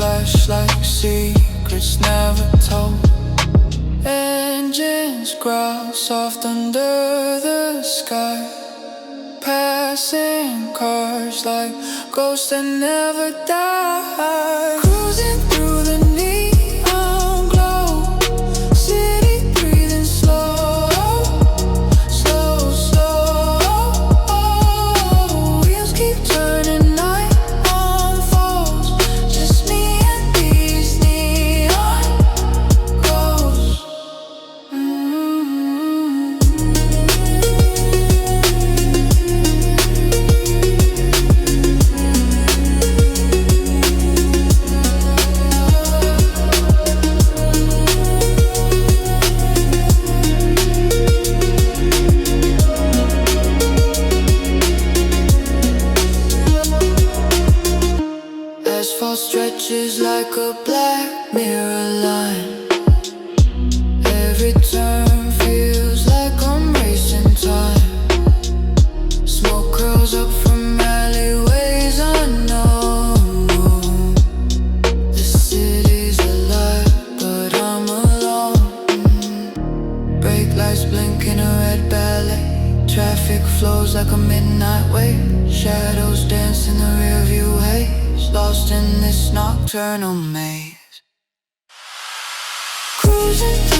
flash like secrets never told. Engines growl soft under the sky. Passing cars like ghosts that never die. Cruising through the neon glow. City breathing slow, slow, slow. Wheels keep turning, night unfolds. Just me and these neon ghosts. Asphalt stretches like a black mirror line. Every turn feels like I'm racing time. Smoke curls up from alleyways unknown. The city's alive, but I'm alone. Brake lights blink in a red ballet. Traffic flows like a midnight wave. Shadows dance in the rearview haze. Lost in this nocturnal maze. Cruising